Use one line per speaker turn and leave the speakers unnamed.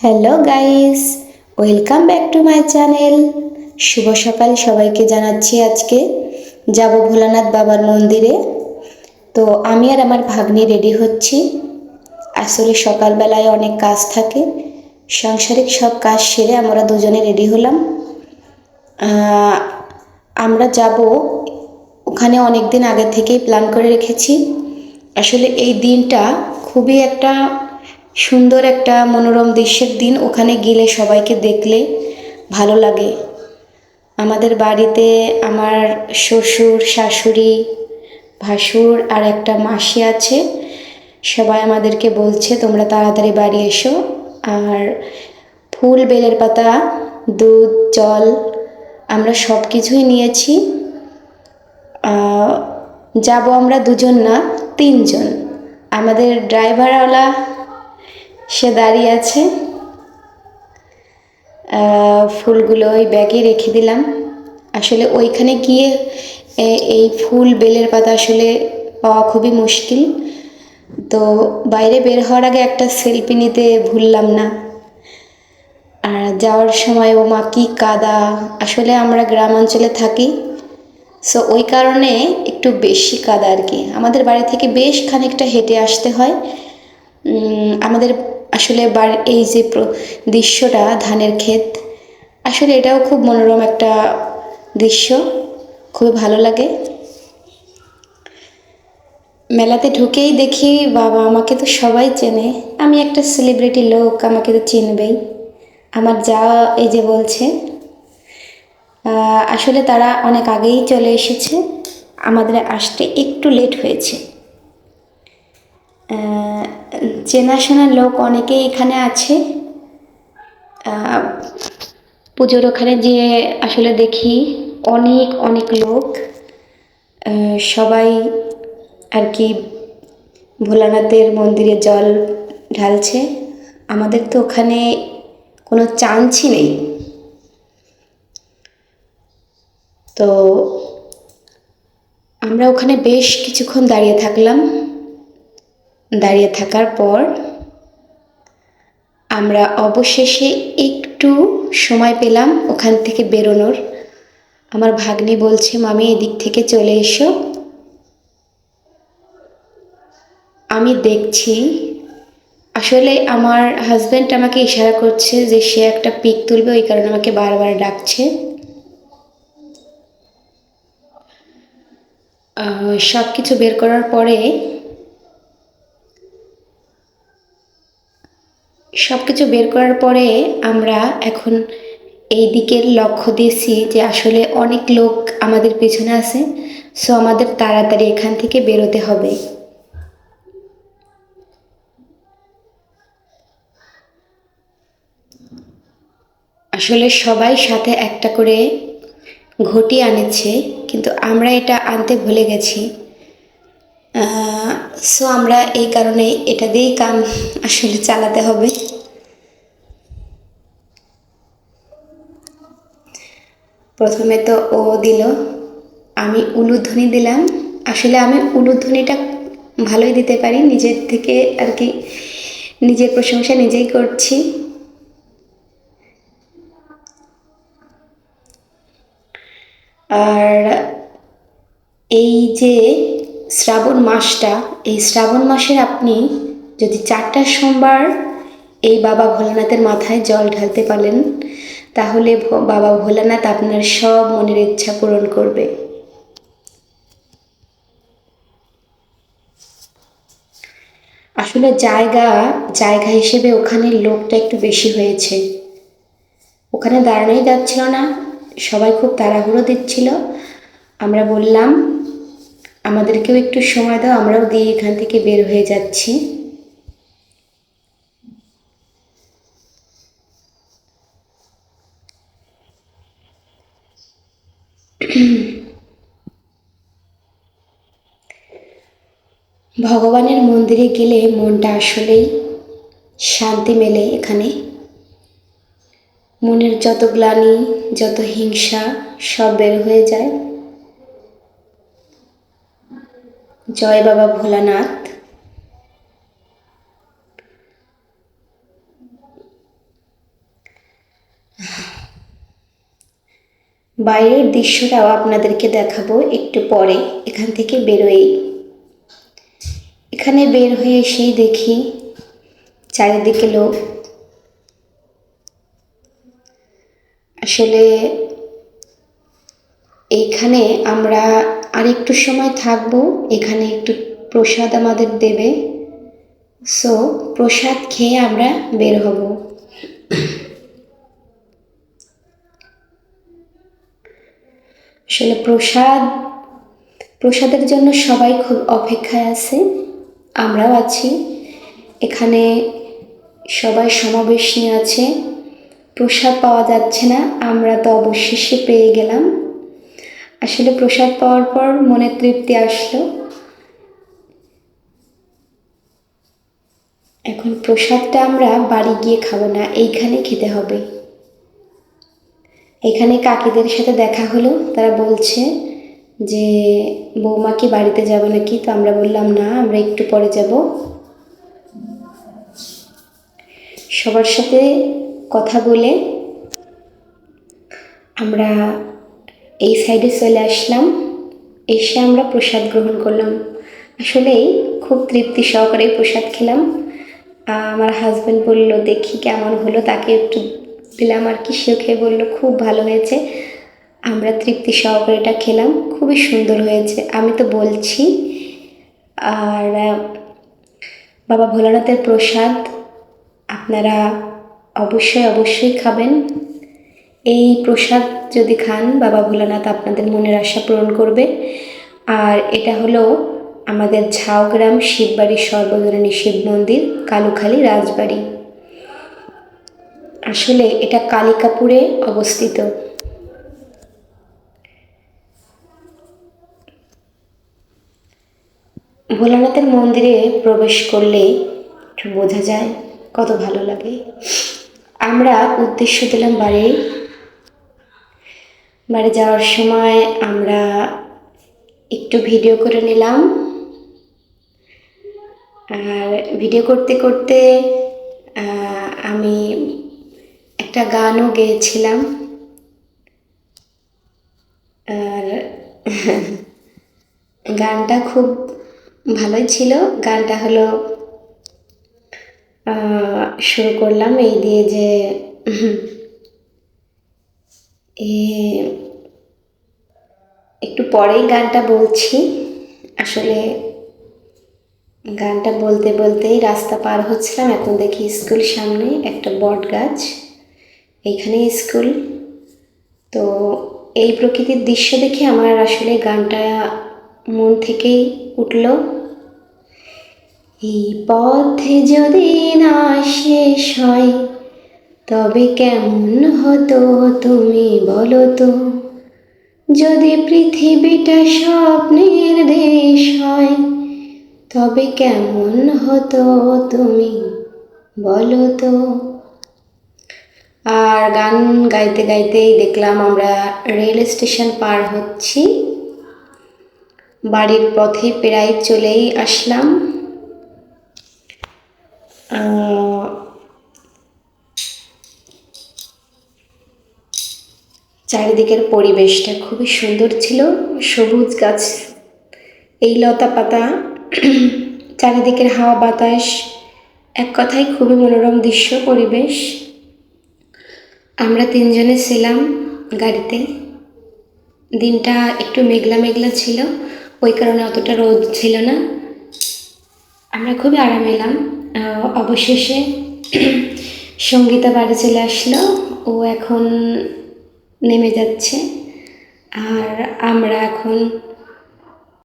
Hello guys, welcome back to my channel. শুভ সকাল সবাইকে জানাচ্ছি। আজকে যাব ভোলানাথ বাবার মন্দিরে। তো আমি আর আমার ভাগ্নি রেডি হচ্ছি। আসলে সকালবেলায় অনেক কাজ থাকে, সাংসারিক সব কাজ সেরে আমরা দুজনে রেডি হলাম। আহ, আমরা যাব, ওখানে অনেক দিন আগে থেকেই প্ল্যান করে রেখেছি। আসলে এই দিনটা খুবই একটা সুন্দর, একটা মনোরম দৃশ্যের দিন। ওখানে গেলে সবাইকে দেখলে ভালো লাগে। আমাদের বাড়িতে আমার শ্বশুর, শাশুড়ি, ভাসুর আর একটা মাসি আছে। সবাই আমাদেরকে বলছে তোমরা তাড়াতাড়ি বাড়ি এসো। আর ফুল, বেলের পাতা, দুধ, জল আমরা সব কিছুই নিয়েছি। যাব আমরা দুজন না, তিনজন। আমাদের ড্রাইভারওয়ালা সে দাঁড়িয়ে আছে। ফুলগুলো ওই ব্যাগে রেখে দিলাম। আসলে ওইখানে গিয়ে এই ফুল, বেলের পাতা আসলে পাওয়া খুবই মুশকিল। তো বাইরে বের হওয়ার আগে একটা সেলফি নিতে ভুললাম না। আর যাওয়ার সময় ও মা কি কাদা! আসলে আমরা গ্রাম অঞ্চলে থাকি, সো ওই কারণে একটু বেশি কাদা আর কি। আমাদের বাড়ি থেকে বেশ খানিকটা হেঁটে আসতে হয়। আমাদের আসলে বাড়ির এই যে দৃশ্যটা, ধানের ক্ষেত, আসলে এটাও খুব মনোরম একটা দৃশ্য, খুবই ভালো লাগে। মেলাতে ঢুকেই দেখি বাবা, আমাকে তো সবাই চেনে, আমি একটা সেলিব্রিটি লোক, আমাকে তো চিনবেই। আমার যা এই যে বলছে, আসলে তারা অনেক আগেই চলে এসেছে, আমাদের আসতে একটু লেট হয়েছে। চেনাশোনা লোক অনেকেই এখানে আছে। পুজোর ওখানে যেয়ে আসলে দেখি অনেক অনেক লোক, সবাই আর কি ভোলানাথের মন্দিরে জল ঢালছে। আমাদের তো ওখানে কোনো চান্সই নেই। তো আমরা ওখানে বেশ কিছুক্ষণ দাঁড়িয়ে থাকলাম। দাঁড়িয়ে থাকার পর আমরা অবশেষে একটু সময় পেলাম ওখান থেকে বেরোনোর। আমার ভাগ্নি বলছে মামি এদিক থেকে চলে এসো। আমি দেখছি, আসলে আমার হাজব্যান্ড আমাকে ইশারা করছে যে সে একটা পিক তুলবে, ওই কারণে আমাকে বারবার ডাকছে। সব কিছু বের করার পরে, আমরা এখন এই দিকের লক্ষ্য দিয়েছি যে আসলে অনেক লোক আমাদের পেছনে আছে, সো আমাদের তাড়াতাড়ি এখান থেকে বেরোতে হবে। আসলে সবাই সাথে একটা করে ঘটি আনেছে, কিন্তু আমরা এটা আনতে ভুলে গেছি। সো আমরা এই কারণে এটা দিয়েই কাম আসলে চালাতে হবে। প্রথমে তো ও দিল, আমি উলুধ্বনি দিলাম। আসলে আমি উলুধ্বনিটা ভালোই দিতে পারি, নিজের থেকে আর কি নিজের প্রশংসা নিজেই করছি। আর এই যে শ্রাবণ মাসটা, এই শ্রাবণ মাসের আপনি যদি 4টা সোমবার এই বাবা ভোলানাথের মাথায় জল ঢালতে পারেন, তাহলে বাবা ভোলানাথ আপনার সব মনের ইচ্ছা পূরণ করবে। আসলে জায়গা জায়গা হিসেবে ওখানে লোকটা একটু বেশি হয়েছে। ওখানে দাঁড়ানোই যাচ্ছিল না, সবাই খুব তাড়াহুড়ো দিচ্ছিল। আমরা বললাম আমাদেরকেও একটু সময় দাও, আমরাও দিয়ে এখান থেকে বের হয়ে যাচ্ছি। ভগবানের মন্দিরে গেলে মনটা আসলেই শান্তি মেলে। এখানে মনের যত গ্লানি, যত হিংসা সব বের হয়ে যায়। জয় বাবা ভোলানাথ। বাইরের দৃশ্যটাও আপনাদেরকে দেখাবো একটু পরে। এখান থেকে বেরোই, এখানে বের হয়ে এসেই দেখি চারিদিকে লোক। আসলে এইখানে আমরা আরেকটু সময় থাকবো, এখানে একটু প্রসাদ আমাদের দেবে, সো প্রসাদ খেয়ে আমরা বের হব। আসলে প্রসাদের জন্য সবাই খুব অপেক্ষায় আছে, আমরাও আছি। এখানে সবাই সমাবেশ নিয়ে আছে, প্রসাদ পাওয়া যাচ্ছে না, আমরা তো অবশেষে পেয়ে গেলাম। আসলে প্রসাদ পাওয়ার পর মনে তৃপ্তি আসলো। এখন প্রসাদটা আমরা বাড়ি গিয়ে খাবো না, এইখানে খেতে হবে। এখানে কাকিদের সাথে দেখা হলো, তারা বলছে যে বৌমা কি বাড়িতে যাবে নাকি, তো আমরা বললাম না, আমরা একটু পরে যাব। সবার সাথে কথা বলে আমরা এই সাইডে চলে আসলাম, এসে আমরা প্রসাদ গ্রহণ করলাম। আসলেই খুব তৃপ্তি সহকারে প্রসাদ খেলাম। আমার হাজব্যান্ড বলল দেখি কেমন হলো, তাকে একটু দিলাম আর কি, সেও খেয়ে বললো খুব ভালো হয়েছে। আমরা তৃপ্তি সহকারে এটা খেলাম, খুবই সুন্দর হয়েছে আমি তো বলছি। আর বাবা ভোলানাথের প্রসাদ আপনারা অবশ্যই অবশ্যই খাবেন। এই প্রসাদ যদি খান বাবা ভোলানাথ আপনাদের মনের আশা পূরণ করবে। আর এটা হলো আমাদের ঝাউগ্রাম শিববাড়ির সর্বজনীন শিব মন্দির, কালুখালী রাজবাড়ি। আসলে এটা কালিকাপুরে অবস্থিত। ভোলানাথের মন্দিরে প্রবেশ করলে একটু বোঝা যায় কত ভালো লাগে। আমরা উদ্দেশ্য দিলাম বাড়ি যাওয়ার সময় আমরা একটু ভিডিও করে নিলাম। আর ভিডিও করতে করতে আমি একটা গানও গেয়েছিলাম। আর গানটা খুব ভালোই ছিল। গানটা হলো শুরু করলাম এই দিয়ে যে একটু পরেই গানটা বলছি। আসলে গানটা বলতে বলতেই রাস্তা পার হচ্ছিলাম, এখন দেখি স্কুল সামনে একটা বট গাছ, এইখানে স্কুল। তো এই প্রকৃতির দৃশ্য দেখে আমার আসলে গানটা মন থেকেই উঠল। এই পথে যদি না শেষ হয় তবে কেমন হতো তুমি বলো তো, যদি পৃথিবীটা স্বপ্নের দেশ হয় তবে কেমন হতো তুমি বলো তো। আর গান গাইতে গাইতেই দেখলাম আমরা রেল স্টেশন পার হচ্ছি, বাড়ির পথে প্রায় চলেই আসলাম। চারিদিকের পরিবেশটা খুবই সুন্দর ছিল, সবুজ গাছ, এই লতা পাতা, চারিদিকের হাওয়া বাতাস, এক কথায় খুবই মনোরম দৃশ্য পরিবেশ। আমরা তিনজনে ছিলাম গাড়িতে। দিনটা একটু মেঘলা মেঘলা ছিল, ওই কারণে অতটা রোদ ছিল না, আমরা খুবই আরাম এলাম। অবশেষে সঙ্গীতা বাড়ি চলে আসলো, ও এখন নেমে যাচ্ছে। আর আমরা এখন